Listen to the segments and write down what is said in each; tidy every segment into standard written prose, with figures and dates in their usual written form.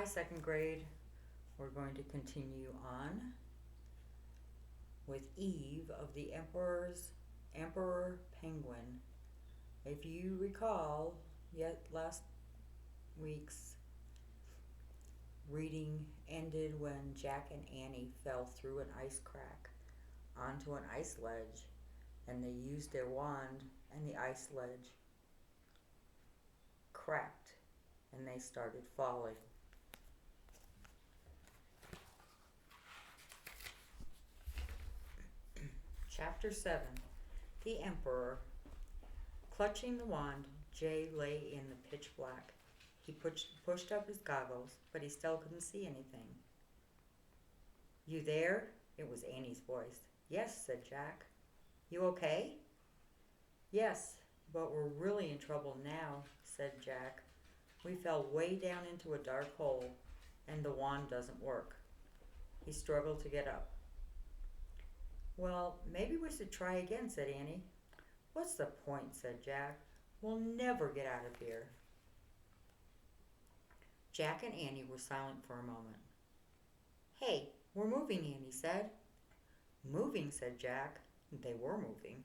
second grade. We're going to continue on with Eve of the Emperor Penguin. If you recall, yet last week's reading ended when Jack and Annie fell through an ice crack onto an ice ledge, and they used their wand, and the ice ledge cracked, and they started falling. Chapter 7. The Emperor. Clutching the wand, Jay lay in the pitch black. He pushed up his goggles, but he still couldn't see anything. "You there?" It was Annie's voice. "Yes," said Jack. "You okay?" "Yes, but we're really in trouble now," said Jack. "We fell way down into a dark hole, and the wand doesn't work." He struggled to get up. "Well, maybe we should try again," said Annie. "What's the point?" said Jack. "We'll never get out of here." Jack and Annie were silent for a moment. "Hey, we're moving," Annie said. "Moving," said Jack. They were moving.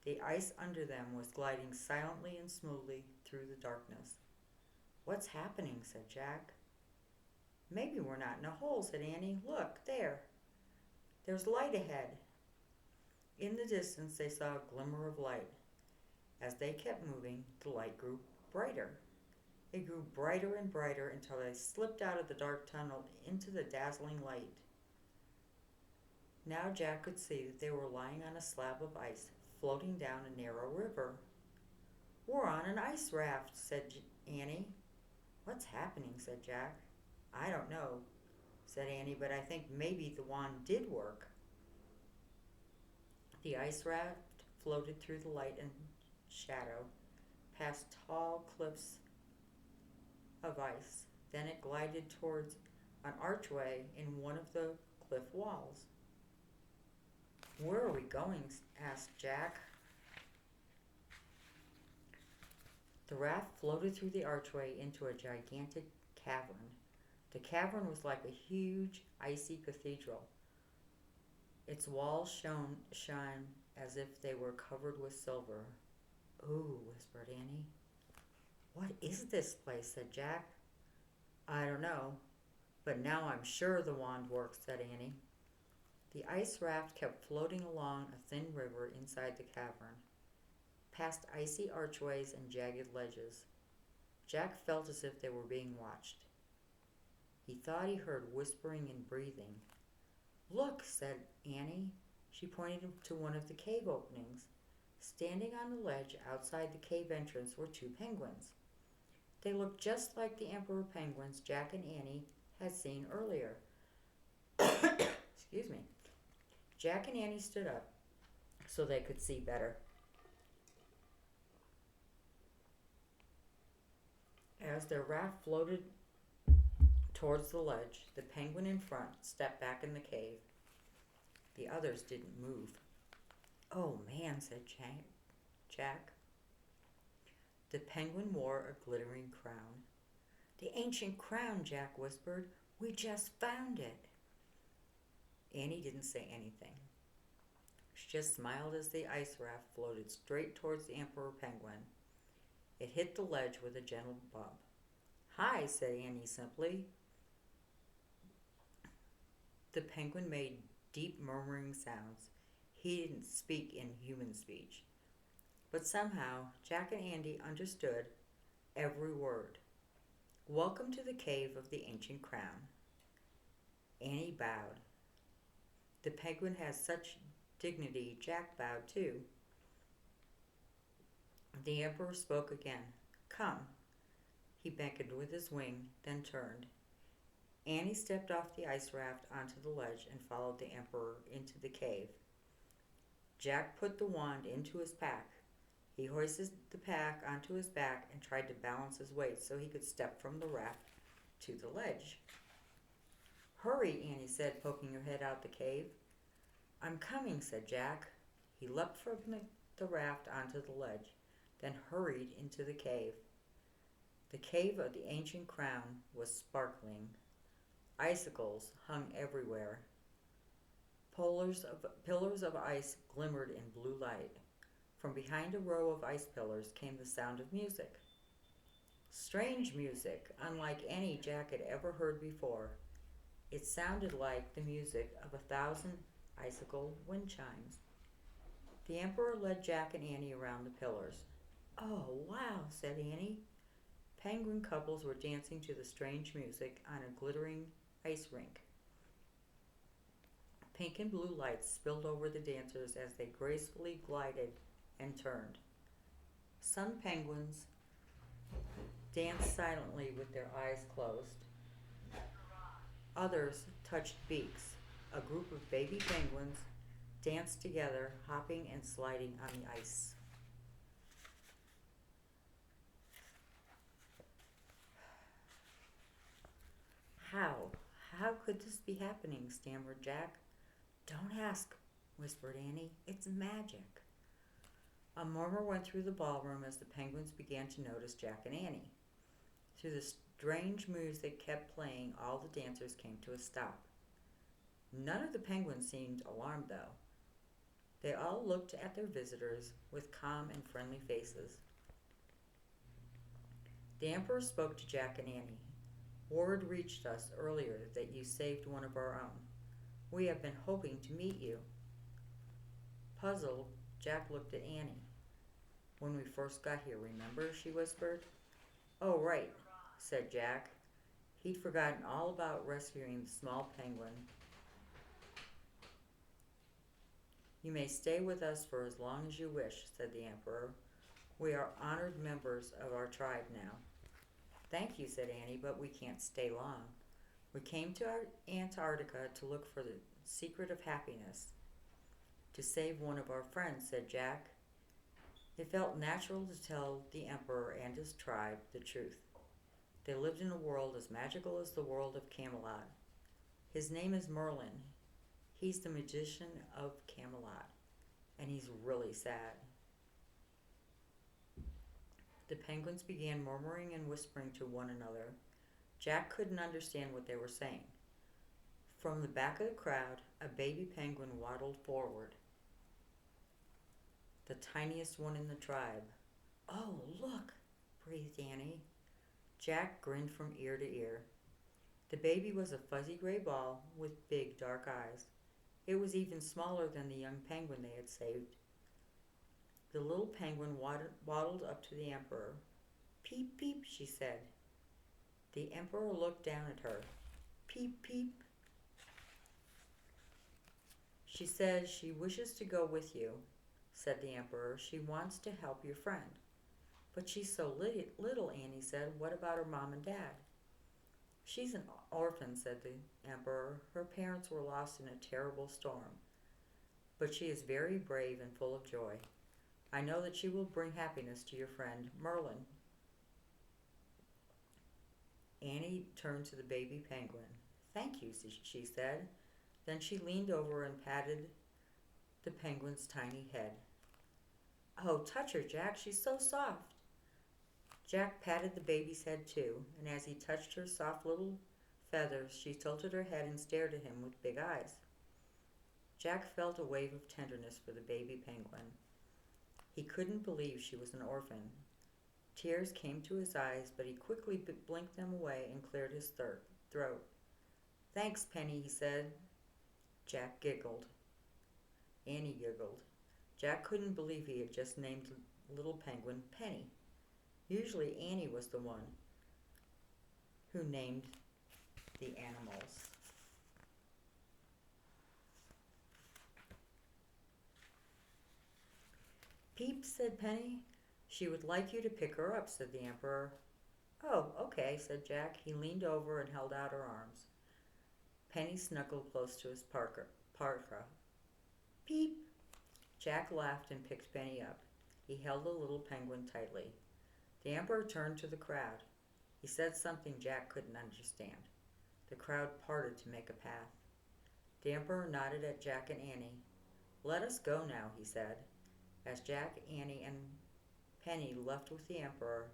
The ice under them was gliding silently and smoothly through the darkness. "What's happening?" said Jack. "Maybe we're not in a hole," said Annie. "Look, there. There's light ahead." In the distance they saw a glimmer of light. As they kept moving, the light grew brighter. It grew brighter and brighter until they slipped out of the dark tunnel into the dazzling light. Now Jack could see that they were lying on a slab of ice, floating down a narrow river. "We're on an ice raft," said Annie. "What's happening?" said Jack. "I don't know," said Annie, "but I think maybe the wand did work." The ice raft floated through the light and shadow, past tall cliffs of ice. Then it glided towards an archway in one of the cliff walls. "Where are we going?" asked Jack. The raft floated through the archway into a gigantic cavern. The cavern was like a huge, icy cathedral. Its walls shone as if they were covered with silver. "Ooh," whispered Annie. "What is this place?" said Jack. "I don't know, but now I'm sure the wand works," said Annie. The ice raft kept floating along a thin river inside the cavern, past icy archways and jagged ledges. Jack felt as if they were being watched. He thought he heard whispering and breathing. "Look," said Annie. She pointed to one of the cave openings. Standing on the ledge outside the cave entrance were two penguins. They looked just like the emperor penguins Jack and Annie had seen earlier. Excuse me. Jack and Annie stood up so they could see better. As their raft floated towards the ledge, the penguin in front stepped back in the cave. The others didn't move. "Oh man," said Jack. The penguin wore a glittering crown. "The ancient crown," Jack whispered. "We just found it." Annie didn't say anything. She just smiled as the ice raft floated straight towards the emperor penguin. It hit the ledge with a gentle bump. "Hi," said Annie simply. The penguin made deep murmuring sounds. He didn't speak in human speech. But somehow Jack and Annie understood every word. "Welcome to the cave of the ancient crown." Annie bowed. The penguin has such dignity, Jack bowed too. The emperor spoke again. "Come." He beckoned with his wing, then turned. Annie stepped off the ice raft onto the ledge and followed the emperor into the cave. Jack put the wand into his pack. He hoisted the pack onto his back and tried to balance his weight so he could step from the raft to the ledge. "Hurry," Annie said, poking her head out the cave. "I'm coming," said Jack. He leapt from the raft onto the ledge, then hurried into the cave. The cave of the ancient crown was sparkling. Icicles hung everywhere. Pillars of ice glimmered in blue light. From behind a row of ice pillars came the sound of music. Strange music, unlike any Jack had ever heard before. It sounded like the music of 1,000 icicle wind chimes. The Emperor led Jack and Annie around the pillars. "Oh, wow," said Annie. Penguin couples were dancing to the strange music on a glittering ice rink. Pink and blue lights spilled over the dancers as they gracefully glided and turned. Some penguins danced silently with their eyes closed. Others touched beaks. A group of baby penguins danced together, hopping and sliding on the ice. How? How could this be happening? Stammered Jack. "Don't ask," whispered Annie. "It's magic." A murmur went through the ballroom as the penguins began to notice Jack and Annie. Through the strange music kept playing, all the dancers came to a stop. None of the penguins seemed alarmed, though. They all looked at their visitors with calm and friendly faces. The Emperor spoke to Jack and Annie. "Word reached us earlier that you saved one of our own. We have been hoping to meet you." Puzzled, Jack looked at Annie. "When we first got here, remember?" she whispered. "Oh, right," said Jack. He'd forgotten all about rescuing the small penguin. "You may stay with us for as long as you wish," said the Emperor. "We are honored members of our tribe now." "Thank you," said Annie, "but we can't stay long. We came to Antarctica to look for the secret of happiness." "To save one of our friends," said Jack. It felt natural to tell the Emperor and his tribe the truth. They lived in a world as magical as the world of Camelot. "His name is Merlin. He's the magician of Camelot, and he's really sad." The penguins began murmuring and whispering to one another. Jack couldn't understand what they were saying. From the back of the crowd, a baby penguin waddled forward, the tiniest one in the tribe. "Oh, look," breathed Annie. Jack grinned from ear to ear. The baby was a fuzzy gray ball with big dark eyes. It was even smaller than the young penguin they had saved. The little penguin waddled up to the Emperor. "Peep, peep," she said. The Emperor looked down at her. "Peep, peep." "She says she wishes to go with you," said the Emperor. "She wants to help your friend." "But she's so little," Annie said. "What about her mom and dad?" "She's an orphan," said the Emperor. "Her parents were lost in a terrible storm. But she is very brave and full of joy. I know that she will bring happiness to your friend, Merlin." Annie turned to the baby penguin. "Thank you," she said. Then she leaned over and patted the penguin's tiny head. "Oh, touch her, Jack. She's so soft." Jack patted the baby's head too, and as he touched her soft little feathers, she tilted her head and stared at him with big eyes. Jack felt a wave of tenderness for the baby penguin. He couldn't believe she was an orphan. Tears came to his eyes, but he quickly blinked them away and cleared his throat. "Thanks, Penny," he said. Jack giggled. Annie giggled. Jack couldn't believe he had just named little penguin Penny. Usually Annie was the one who named the animals. "Peep," said Penny. "She would like you to pick her up," said the Emperor. "Oh, okay," said Jack. He leaned over and held out her arms. Penny snuggled close to his parka. "Peep." Jack laughed and picked Penny up. He held the little penguin tightly. The Emperor turned to the crowd. He said something Jack couldn't understand. The crowd parted to make a path. The Emperor nodded at Jack and Annie. "Let us go now," he said. As Jack, Annie, and Penny left with the Emperor,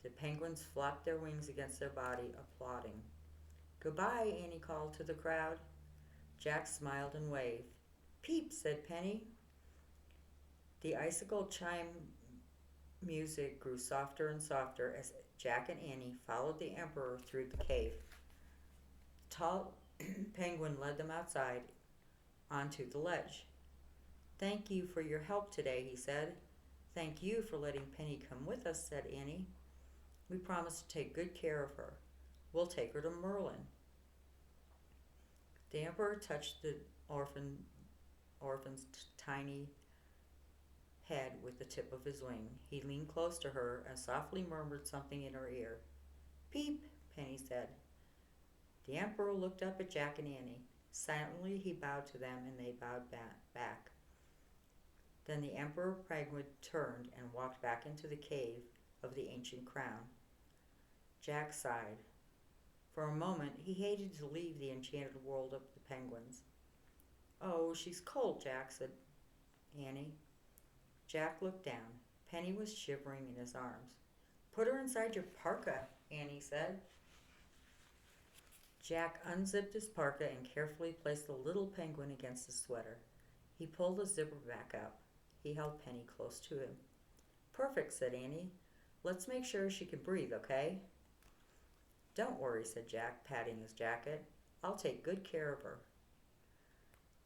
The penguins flopped their wings against their body, applauding. Goodbye, Annie called to the crowd. Jack smiled and waved. Peep, said Penny. The icicle chime music grew softer and softer as Jack and Annie followed the Emperor through the cave. The tall penguin led them outside onto the ledge. Thank you for your help today, he said. Thank you for letting Penny come with us, said Annie. We promise to take good care of her. We'll take her to Merlin. The Emperor touched the orphan's tiny head with the tip of his wing. He leaned close to her and softly murmured something in her ear. Peep, Penny said. The Emperor looked up at Jack and Annie. Silently he bowed to them and they bowed back. Then the Emperor Penguin turned and walked back into the cave of the ancient crown. Jack sighed. For a moment he hated to leave the enchanted world of the penguins. Oh, she's cold, Jack, said Annie. Jack looked down. Penny was shivering in his arms. Put her inside your parka, Annie said. Jack unzipped his parka and carefully placed the little penguin against his sweater. He pulled the zipper back up. He held Penny close to him. Perfect, said Annie. Let's make sure she can breathe, okay? Don't worry, said Jack, patting his jacket. I'll take good care of her.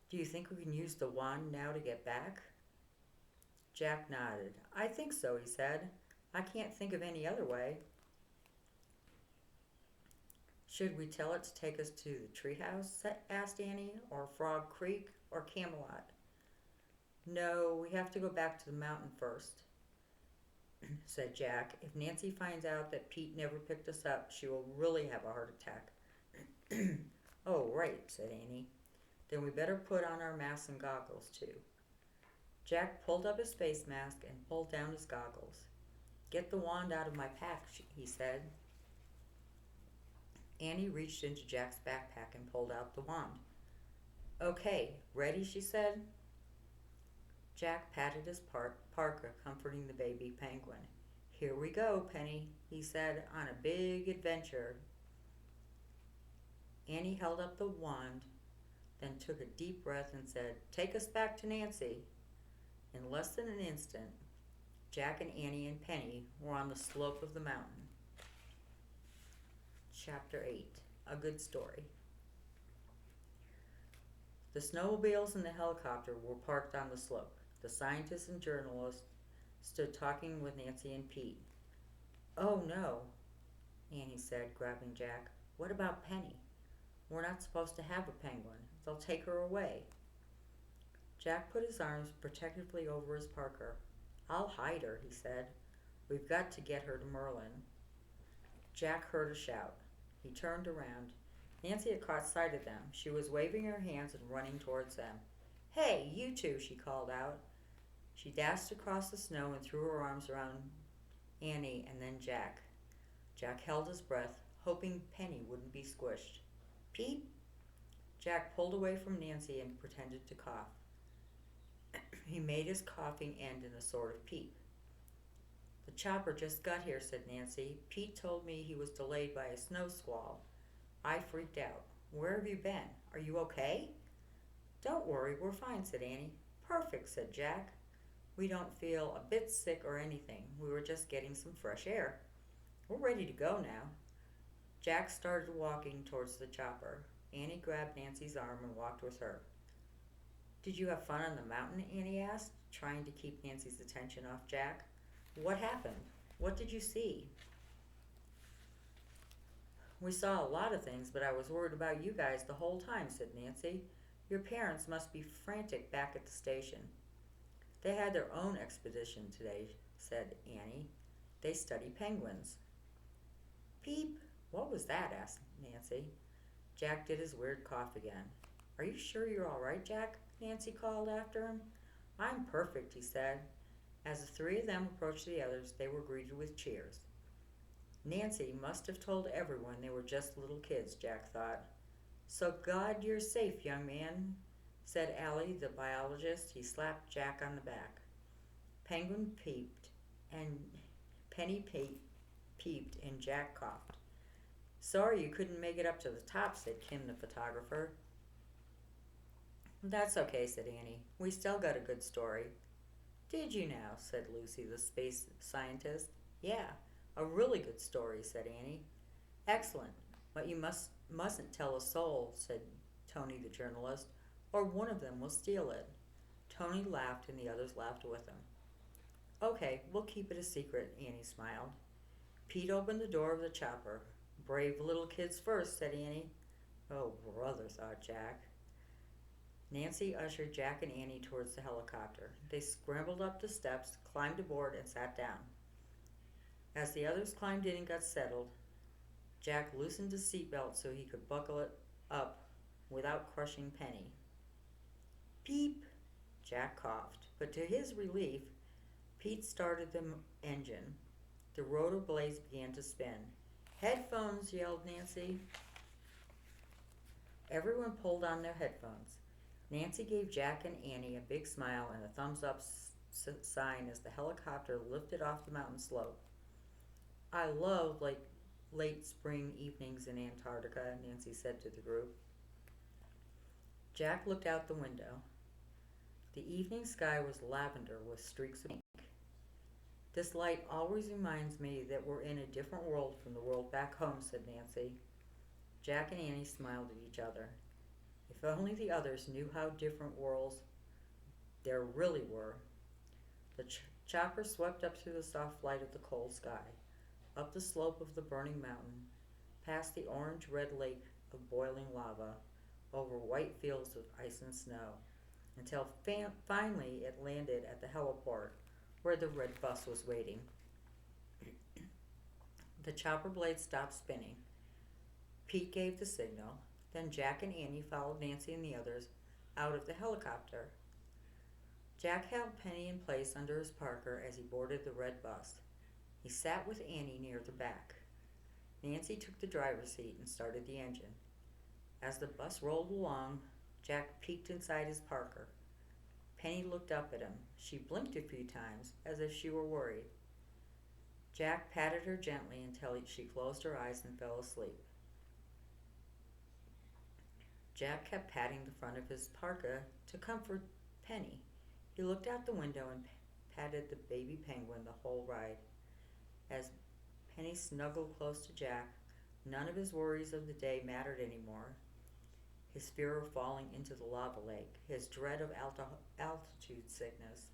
Do you think we can use the wand now to get back? Jack nodded. I think so, he said. I can't think of any other way. Should we tell it to take us to the treehouse? Asked Annie, or Frog Creek, or Camelot? No, we have to go back to the mountain first, said Jack. If Nancy finds out that Pete never picked us up, she will really have a heart attack. Oh, right, said Annie. Then we better put on our masks and goggles, too. Jack pulled up his face mask and pulled down his goggles. Get the wand out of my pack, he said. Annie reached into Jack's backpack and pulled out the wand. Okay, ready, she said. Jack patted his parka, comforting the baby penguin. Here we go, Penny, he said, on a big adventure. Annie held up the wand, then took a deep breath and said, Take us back to Nancy. In less than an instant, Jack and Annie and Penny were on the slope of the mountain. Chapter 8, A Good Story. The snowmobiles and the helicopter were parked on the slope. The scientists and journalists stood talking with Nancy and Pete. Oh no, Annie said, grabbing Jack. What about Penny? We're not supposed to have a penguin. They'll take her away. Jack put his arms protectively over his parka. I'll hide her, he said. We've got to get her to Merlin. Jack heard a shout. He turned around. Nancy had caught sight of them. She was waving her hands and running towards them. Hey, you two, she called out. She dashed across the snow and threw her arms around Annie and then Jack. Jack held his breath, hoping Penny wouldn't be squished. Pete? Jack pulled away from Nancy and pretended to cough. He made his coughing end in a sort of peep. The chopper just got here, said Nancy. Pete told me he was delayed by a snow squall. I freaked out. Where have you been? Are you okay? Don't worry, we're fine, said Annie. Perfect, said Jack. We don't feel a bit sick or anything. We were just getting some fresh air. We're ready to go now. Jack started walking towards the chopper. Annie grabbed Nancy's arm and walked with her. Did you have fun on the mountain? Annie asked, trying to keep Nancy's attention off Jack. What happened? What did you see? We saw a lot of things, but I was worried about you guys the whole time, said Nancy. Your parents must be frantic back at the station. They had their own expedition today, said Annie. They study penguins. Peep, what was that? Asked Nancy. Jack did his weird cough again. Are you sure you're all right, Jack? Nancy called after him. I'm perfect, he said. As the three of them approached the others, they were greeted with cheers. Nancy must have told everyone they were just little kids, Jack thought. So glad you're safe, young man, said Allie, the biologist. He slapped Jack on the back. Penguin peeped, and Penny peeped, and Jack coughed. Sorry you couldn't make it up to the top, said Kim the photographer. That's okay, said Annie. We still got a good story. Did you now? Said Lucy, the space scientist. Yeah, a really good story, said Annie. Excellent, but you mustn't tell a soul, said Tony the journalist, or one of them will steal it. Tony laughed and the others laughed with him. Okay, we'll keep it a secret, Annie smiled. Pete opened the door of the chopper. Brave little kids first, said Annie. Oh, brother, thought Jack. Nancy ushered Jack and Annie towards the helicopter. They scrambled up the steps, climbed aboard, and sat down. As the others climbed in and got settled, Jack loosened his seatbelt so he could buckle it up without crushing Penny. Peep! Jack coughed, but to his relief, Pete started the engine. The rotor blades began to spin. Headphones, yelled Nancy. Everyone pulled on their headphones. Nancy gave Jack and Annie a big smile and a thumbs-up sign as the helicopter lifted off the mountain slope. I love late spring evenings in Antarctica, Nancy said to the group. Jack looked out the window. The evening sky was lavender with streaks of pink. This light always reminds me that we're in a different world from the world back home, said Nancy. Jack and Annie smiled at each other. If only the others knew how different worlds there really were. The chopper swept up through the soft light of the cold sky, up the slope of the burning mountain, past the orange-red lake of boiling lava, over white fields of ice and snow, until finally it landed at the heliport where the red bus was waiting. The chopper blade stopped spinning. Pete gave the signal. Then Jack and Annie followed Nancy and the others out of the helicopter. Jack held Penny in place under his parka as he boarded the red bus. He sat with Annie near the back. Nancy took the driver's seat and started the engine. As the bus rolled along, Jack peeked inside his parka. Penny looked up at him. She blinked a few times, as if she were worried. Jack patted her gently until she closed her eyes and fell asleep. Jack kept patting the front of his parka to comfort Penny. He looked out the window and patted the baby penguin the whole ride. As Penny snuggled close to Jack, none of his worries of the day mattered anymore. His fear of falling into the lava lake, his dread of altitude sickness,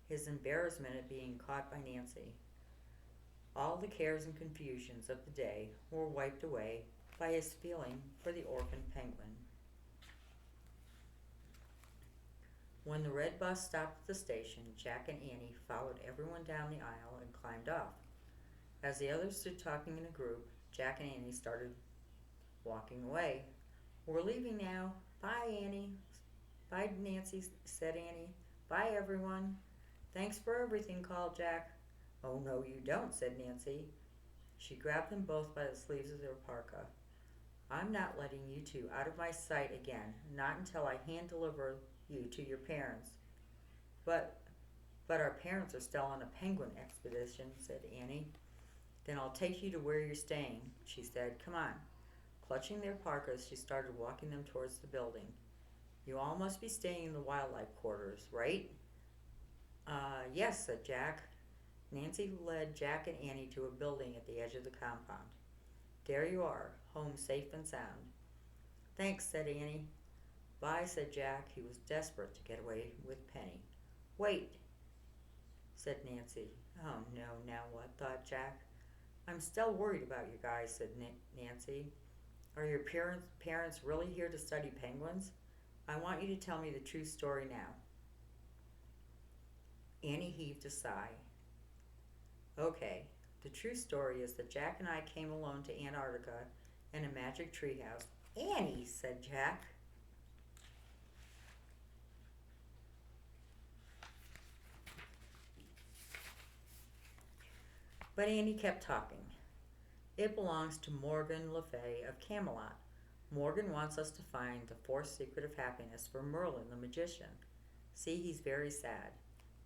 his embarrassment at being caught by Nancy. All the cares and confusions of the day were wiped away by his feeling for the orphaned penguin. When the red bus stopped at the station, Jack and Annie followed everyone down the aisle and climbed off. As the others stood talking in a group, Jack and Annie started walking away. We're leaving now. Bye, Annie. Bye, Nancy, said Annie. Bye, everyone. Thanks for everything, called Jack. Oh, no, you don't, said Nancy. She grabbed them both by the sleeves of their parka. I'm not letting you two out of my sight again, not until I hand-deliver you to your parents. But our parents are still on a penguin expedition, said Annie. Then I'll take you to where you're staying, she said. Come on. Clutching their parkas, she started walking them towards the building. You all must be staying in the wildlife quarters, right? Yes, said Jack. Nancy led Jack and Annie to a building at the edge of the compound. There you are, home safe and sound. Thanks, said Annie. Bye, said Jack. He was desperate to get away with Penny. Wait, said Nancy. Oh, no, now what, thought Jack. I'm still worried about you guys, said Nancy. Are your parents really here to study penguins? I want you to tell me the true story now. Annie heaved a sigh. Okay, the true story is that Jack and I came alone to Antarctica in a magic treehouse. Annie, said Jack. But Annie kept talking. It belongs to Morgan Le Fay of Camelot. Morgan wants us to find the fourth secret of happiness for Merlin the magician. See, he's very sad.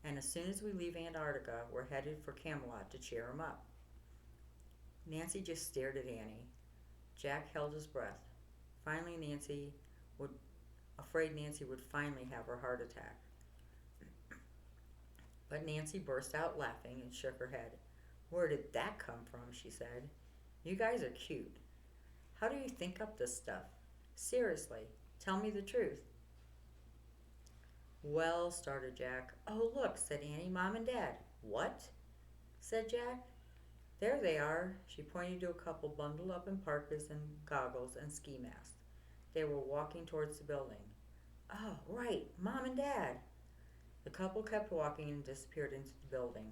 And as soon as we leave Antarctica, we're headed for Camelot to cheer him up. Nancy just stared at Annie. Jack held his breath. Finally, would, afraid Nancy would finally have her heart attack. But Nancy burst out laughing and shook her head. Where did that come from? She said. You guys are cute. How do you think up this stuff? Seriously, tell me the truth. Well, started Jack. Oh, look, said Annie, Mom and Dad. What? Said Jack. There they are. She pointed to a couple bundled up in parkas and goggles and ski masks. They were walking towards the building. Oh, right, Mom and Dad. The couple kept walking and disappeared into the building.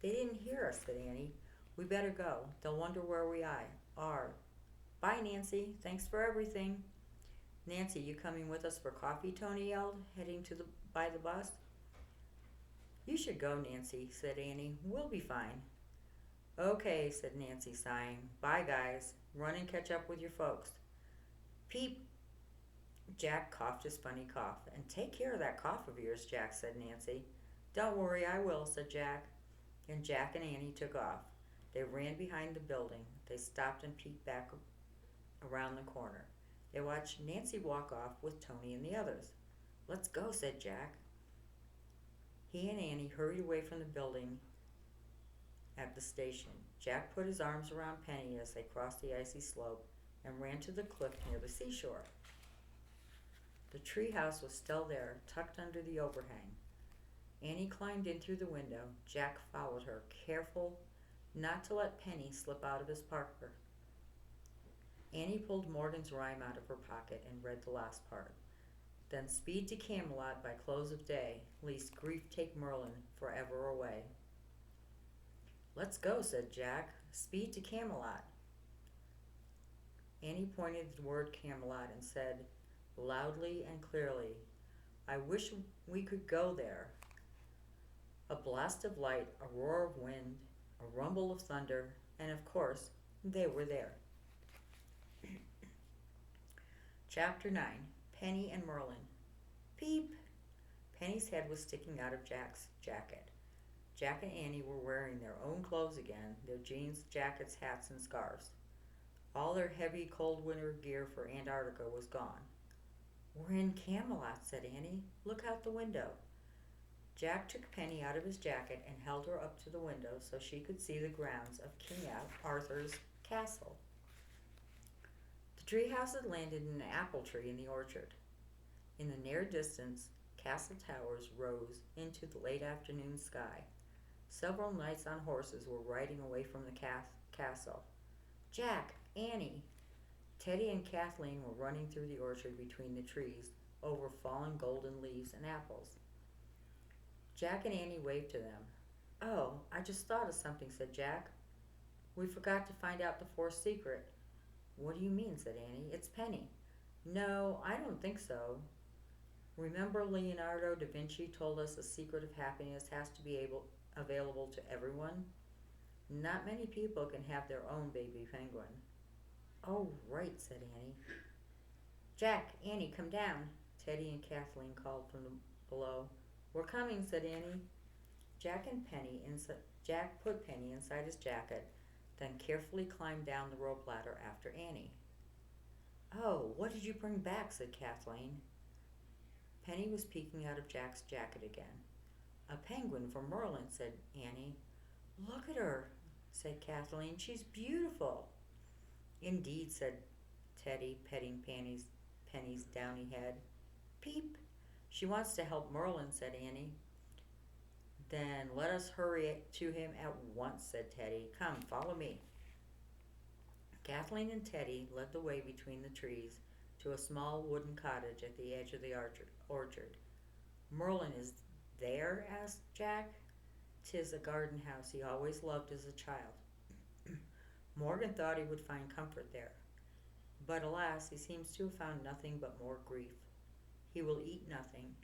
They didn't hear us, said Annie. We better go. They'll wonder where we are. Bye, Nancy. Thanks for everything. Nancy, you coming with us for coffee? Tony yelled, heading by the bus. You should go, Nancy, said Annie. We'll be fine. Okay, said Nancy, sighing. Bye, guys. Run and catch up with your folks. Peep. Jack coughed his funny cough. And take care of that cough of yours, Jack, said Nancy. Don't worry, I will, said Jack. And Jack and Annie took off. They ran behind the building. They stopped and peeked back around the corner. They watched Nancy walk off with Tony and the others. Let's go, said Jack. He and Annie hurried away from the building at the station. Jack put his arms around Penny as they crossed the icy slope and ran to the cliff near the seashore. The tree house was still there, tucked under the overhang. Annie climbed in through the window. Jack followed her, careful not to let Penny slip out of his parka. Annie pulled Morgan's rhyme out of her pocket and read the last part. Then speed to Camelot by close of day, lest grief take Merlin forever away. Let's go, said Jack. Speed to Camelot. Annie pointed the word Camelot and said, loudly and clearly, I wish we could go there. A blast of light, a roar of wind, a rumble of thunder, and of course, they were there. Chapter 9. Penny and Merlin. Peep! Penny's head was sticking out of Jack's jacket. Jack and Annie were wearing their own clothes again, their jeans, jackets, hats, and scarves. All their heavy, cold winter gear for Antarctica was gone. We're in Camelot, said Annie. Look out the window. Jack took Penny out of his jacket and held her up to the window so she could see the grounds of King Arthur's castle. The treehouse had landed in an apple tree in the orchard. In the near distance, castle towers rose into the late afternoon sky. Several knights on horses were riding away from the castle. Jack, Annie. Teddy and Kathleen were running through the orchard between the trees, over fallen golden leaves and apples. Jack and Annie waved to them. Oh, I just thought of something, said Jack. We forgot to find out the fourth secret. What do you mean, said Annie. It's Penny. No, I don't think so. Remember Leonardo da Vinci told us the secret of happiness has to be available to everyone? Not many people can have their own baby penguin. Oh, right, said Annie. Jack, Annie, come down, Teddy and Kathleen called from below. We're coming, said Annie. Jack put Penny inside his jacket, then carefully climbed down the rope ladder after Annie. Oh, what did you bring back, said Kathleen. Penny was peeking out of Jack's jacket again. A penguin for Merlin, said Annie. Look at her, said Kathleen. She's beautiful. Indeed, said Teddy, petting Penny's downy head. Peep. She wants to help Merlin, said Annie. Then let us hurry to him at once, said Teddy. Come, follow me. Kathleen and Teddy led the way between the trees to a small wooden cottage at the edge of the orchard. Merlin is there? Asked Jack. 'Tis a garden house he always loved as a child. Morgan thought he would find comfort there. But alas, he seems to have found nothing but more grief. He will eat nothing,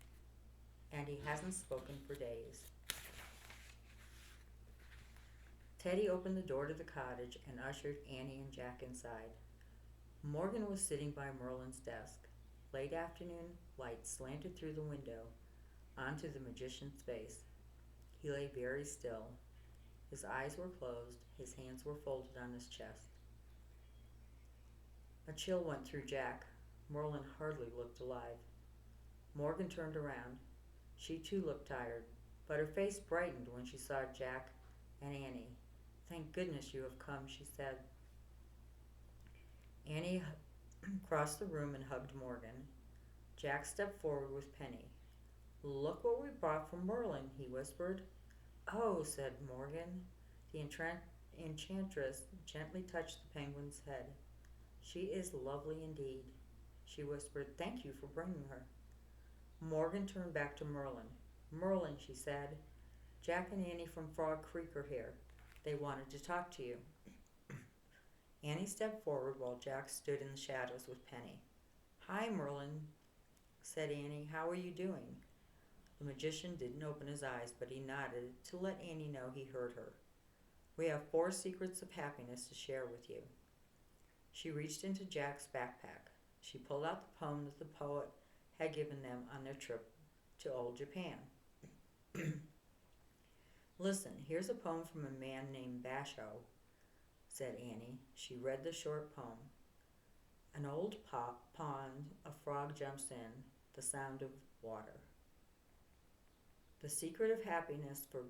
and he hasn't spoken for days. Teddy opened the door to the cottage and ushered Annie and Jack inside. Morgan was sitting by Merlin's desk. Late afternoon light slanted through the window onto the magician's face. He lay very still. His eyes were closed, His hands were folded on his chest. A chill went through Jack. Merlin hardly looked alive. Morgan turned around. She too looked tired, but her face brightened when she saw Jack and Annie. "Thank goodness you have come," she said. Annie crossed the room and hugged Morgan. Jack stepped forward with Penny. "Look what we brought from Merlin," he whispered. "Oh," said Morgan. The enchantress gently touched the penguin's head. "She is lovely indeed," she whispered. "Thank you for bringing her." Morgan turned back to Merlin. "Merlin," she said, "Jack and Annie from Frog Creek are here. They wanted to talk to you." Annie stepped forward while Jack stood in the shadows with Penny. "Hi, Merlin," said Annie. "How are you doing?" The magician didn't open his eyes, but he nodded to let Annie know he heard her. "We have 4 secrets of happiness to share with you." She reached into Jack's backpack. She pulled out the poem that the poet had given them on their trip to old Japan. "Listen, here's a poem from a man named Basho," said Annie. She read the short poem. "An old pond, a frog jumps in, the sound of water." The secret of happiness for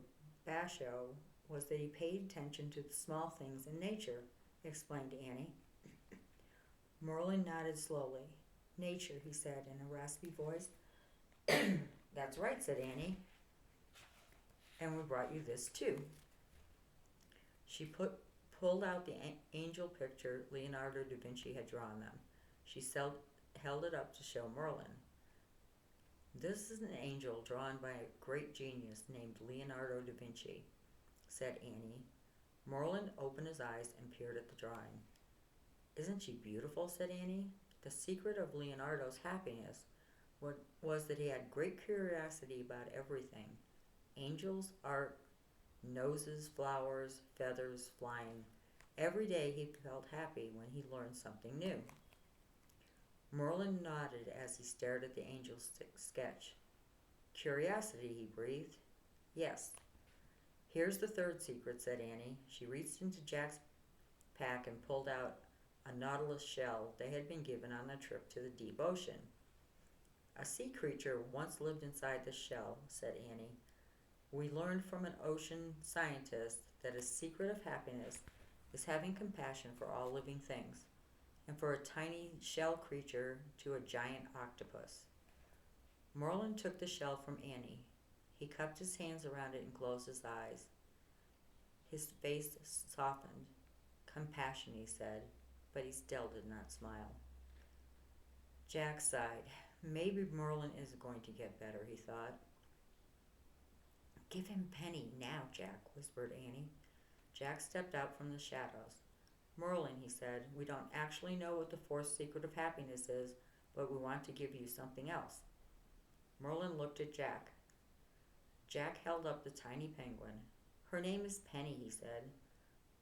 Basho was that he paid attention to the small things in nature, explained Annie. Merlin nodded slowly. "Nature," he said in a raspy voice. "That's right," said Annie. "And we brought you this too." She pulled out the angel picture Leonardo da Vinci had drawn them. She held it up to show Merlin. "This is an angel drawn by a great genius named Leonardo da Vinci," said Annie. Merlin opened his eyes and peered at the drawing. "Isn't she beautiful?" said Annie. "The secret of Leonardo's happiness was that he had great curiosity about everything. Angels, art, noses, flowers, feathers, flying. Every day he felt happy when he learned something new." Merlin nodded as he stared at the angel's sketch. "Curiosity," he breathed. "Yes. Here's the 3rd secret," said Annie. She reached into Jack's pack and pulled out a nautilus shell they had been given on their trip to the deep ocean. "A sea creature once lived inside this shell," said Annie. "We learned from an ocean scientist that a secret of happiness is having compassion for all living things, and for a tiny shell creature to a giant octopus." Merlin took the shell from Annie. He cupped his hands around it and closed his eyes. His face softened. "Compassion," he said, but he still did not smile. Jack sighed. Maybe Merlin is going to get better, he thought. "Give him Penny now, Jack," whispered Annie. Jack stepped out from the shadows. "Merlin," he said, "we don't actually know what the 4th secret of happiness is, but we want to give you something else." Merlin looked at Jack. Jack held up the tiny penguin. "Her name is Penny," he said.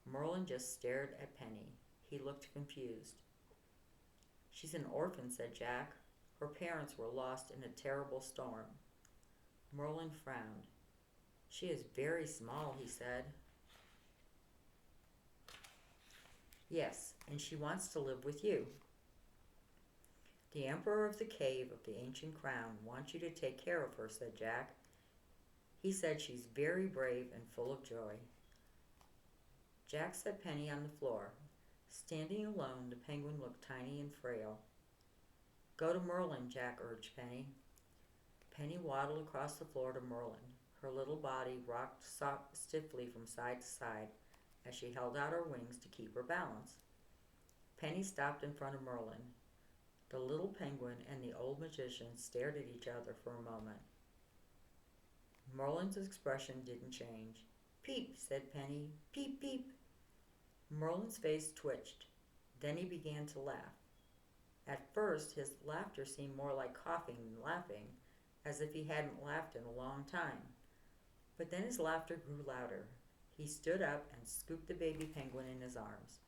Merlin just stared at Penny. He looked confused. "She's an orphan," said Jack. "Her parents were lost in a terrible storm." Merlin frowned. "She is very small," he said. "Yes, and she wants to live with you." "The Emperor of the Cave of the Ancient Crown wants you to take care of her," said Jack. "He said she's very brave and full of joy." Jack set Penny on the floor. Standing alone, the penguin looked tiny and frail. "Go to Merlin," Jack urged Penny. Penny waddled across the floor to Merlin. Her little body rocked stiffly from side to side as she held out her wings to keep her balance. Penny stopped in front of Merlin. The little penguin and the old magician stared at each other for a moment. Merlin's expression didn't change. "Peep," said Penny. "Peep, peep." Merlin's face twitched. Then he began to laugh. At first, his laughter seemed more like coughing than laughing, as if he hadn't laughed in a long time. But then his laughter grew louder. He stood up and scooped the baby penguin in his arms.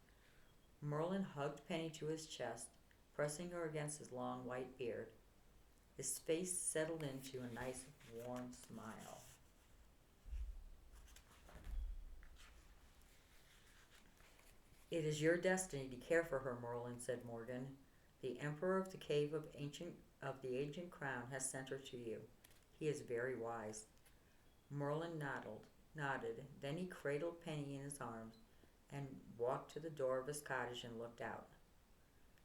Merlin hugged Penny to his chest, pressing her against his long white beard. His face settled into a nice, warm smile. It is your destiny to care for her, Merlin, said Morgan. The Emperor of the Cave of the Ancient Crown has sent her to you. He is very wise. Merlin nodded. Then he cradled Penny in his arms and walked to the door of his cottage and looked out.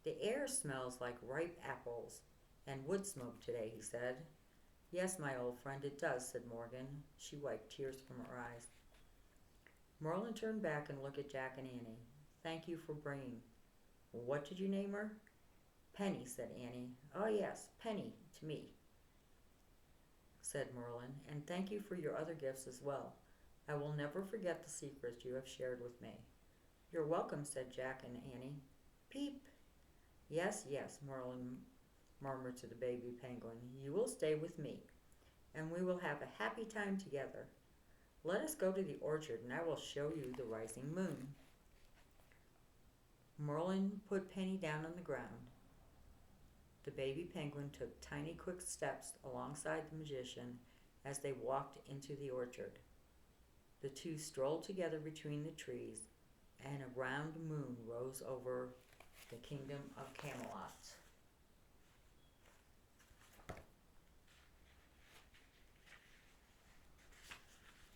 The air smells like ripe apples and wood smoke today, he said. Yes, my old friend, it does, said Morgan. She wiped tears from her eyes. Merlin turned back and looked at Jack and Annie. Thank you for bringing. What did you name her? Penny, said Annie. Oh, yes, Penny, to me, said Merlin, and thank you for your other gifts as well. I will never forget the secrets you have shared with me. You're welcome, said Jack and Annie. Peep. Yes, yes, Merlin murmured to the baby penguin. You will stay with me, and we will have a happy time together. Let us go to the orchard, and I will show you the rising moon. Merlin put Penny down on the ground. The baby penguin took tiny, quick steps alongside the magician as they walked into the orchard. The two strolled together between the trees, and a round moon rose over the kingdom of Camelot.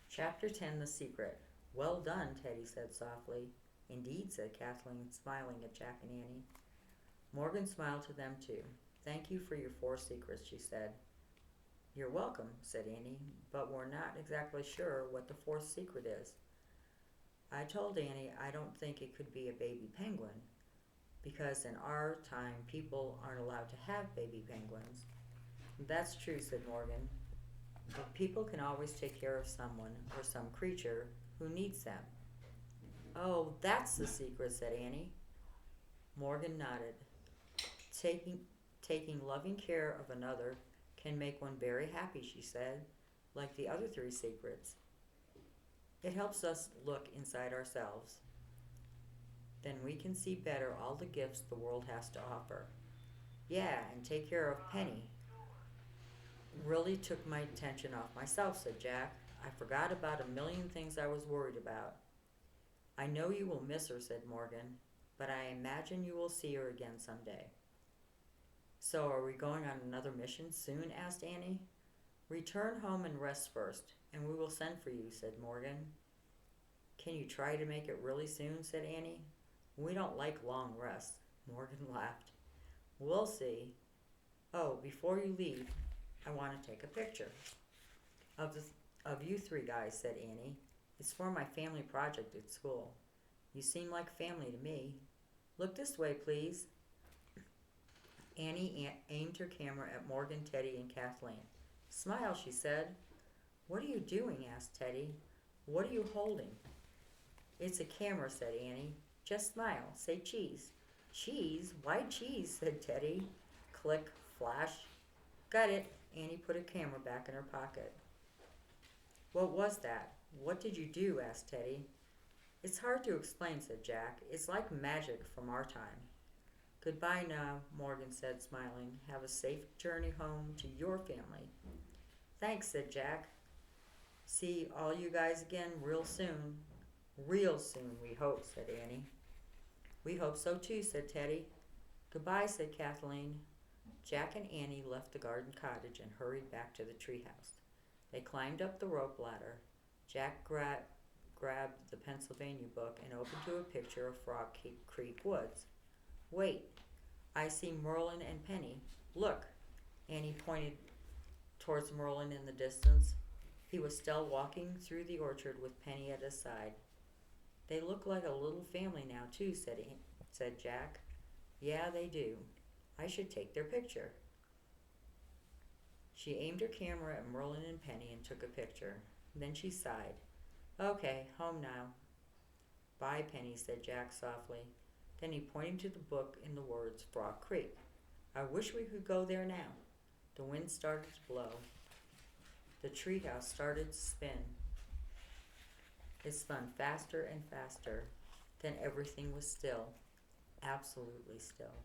Chapter 10, The Secret. Well done, Teddy said softly. Indeed, said Kathleen, smiling at Jack and Annie. Morgan smiled to them too. Thank you for your 4 secrets, she said. You're welcome, said Annie, but we're not exactly sure what the 4th secret is. I told Annie I don't think it could be a baby penguin, because in our time people aren't allowed to have baby penguins. That's true, said Morgan. But people can always take care of someone or some creature who needs them. Oh, that's the secret, said Annie. Morgan nodded. Taking loving care of another can make one very happy, she said, like the other 3 secrets. It helps us look inside ourselves. Then we can see better all the gifts the world has to offer. Yeah, and take care of Penny. Really took my attention off myself, said Jack. I forgot about a million things I was worried about. I know you will miss her, said Morgan, but I imagine you will see her again someday. So are we going on another mission soon? Asked Annie. Return home and rest first, and we will send for you, said Morgan. Can you try to make it really soon? Said Annie. We don't like long rests. Morgan laughed. We'll see. Oh, before you leave, I want to take a picture of you 3 guys, said Annie. It's for my family project at school. You seem like family to me. Look this way, please. Annie aimed her camera at Morgan, Teddy, and Kathleen. Smile, she said. What are you doing? Asked Teddy. What are you holding? It's a camera, said Annie. Just smile. Say cheese. Cheese? Why cheese? Said Teddy. Click, flash. Got it. Annie put her camera back in her pocket. What was that? What did you do? Asked Teddy. It's hard to explain, said Jack. It's like magic from our time. Goodbye now, Morgan said, smiling. Have a safe journey home to your family. Thanks, said Jack. See all you guys again real soon. Real soon, we hope, said Annie. We hope so too, said Teddy. Goodbye, said Kathleen. Jack and Annie left the garden cottage and hurried back to the treehouse. They climbed up the rope ladder. Jack grabbed the Pennsylvania book and opened to a picture of Frog Creek Woods. Wait, I see Merlin and Penny. Look, Annie pointed towards Merlin in the distance. He was still walking through the orchard with Penny at his side. They look like a little family now, too, said Jack. Yeah, they do. I should take their picture. She aimed her camera at Merlin and Penny and took a picture. Then she sighed. Okay, home now. Bye, Penny, said Jack softly. Then he pointed to the book in the words Frog Creek. I wish we could go there now. The wind started to blow. The treehouse started to spin. It spun faster and faster. Then everything was still. Absolutely still.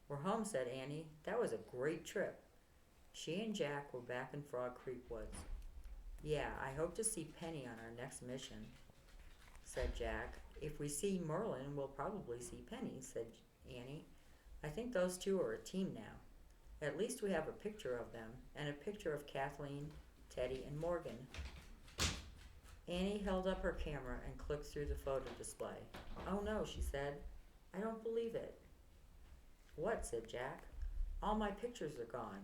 We're home, said Annie. That was a great trip. She and Jack were back in Frog Creek Woods. Yeah, I hope to see Penny on our next mission. said Jack. If we see Merlin, we'll probably see Penny, said Annie. I think those two are a team now. At least we have a picture of them, and a picture of Kathleen, Teddy, and Morgan. Annie held up her camera and clicked through the photo display. Oh no, she said. I don't believe it. What? Said Jack. All my pictures are gone.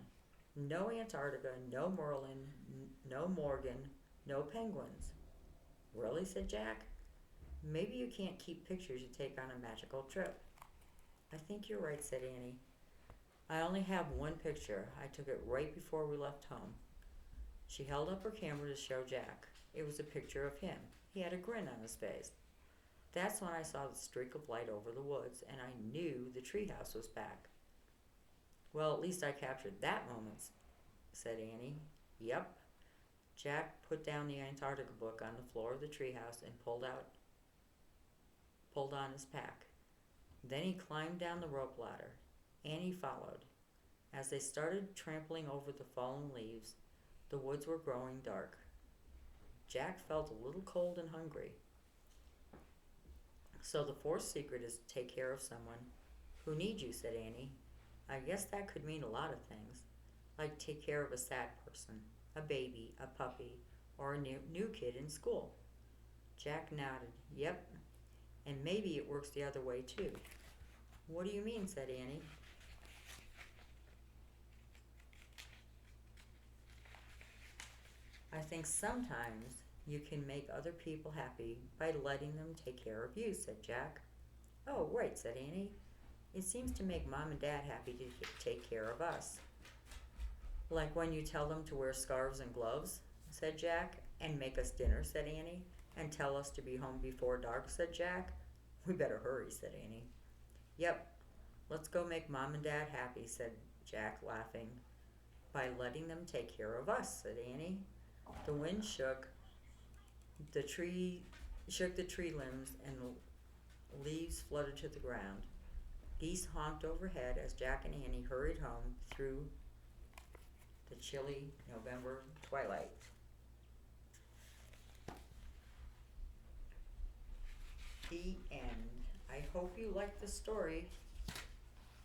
No Antarctica, no Merlin, no Morgan, no penguins. Really? Said Jack. Maybe you can't keep pictures you take on a magical trip. I think you're right, said Annie. I only have one picture. I took it right before we left home. She held up her camera to show Jack. It was a picture of him. He had a grin on his face. That's when I saw the streak of light over the woods, and I knew the treehouse was back. Well, at least I captured that moment, said Annie. Yep. Jack put down the Antarctica book on the floor of the treehouse and pulled on his pack. Then he climbed down the rope ladder. Annie followed. As they started trampling over the fallen leaves, the woods were growing dark. Jack felt a little cold and hungry. So the fourth secret is to take care of someone who needs you, said Annie. I guess that could mean a lot of things, like take care of a sad person, a baby, a puppy, or a new kid in school. Jack nodded. Yep, and maybe it works the other way too. What do you mean? Said Annie. I think sometimes you can make other people happy by letting them take care of you, said Jack. Oh, right, said Annie. It seems to make Mom and Dad happy to take care of us. Like when you tell them to wear scarves and gloves, said Jack. And make us dinner, said Annie. And tell us to be home before dark, said Jack. We better hurry, said Annie. Yep, let's go make Mom and Dad happy, said Jack, laughing. By letting them take care of us, said Annie. The wind shook the tree limbs, and the leaves fluttered to the ground. Geese honked overhead as Jack and Annie hurried home through the chilly November twilight. The end. I hope you liked the story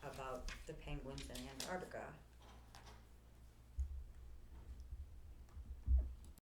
about the penguins in Antarctica.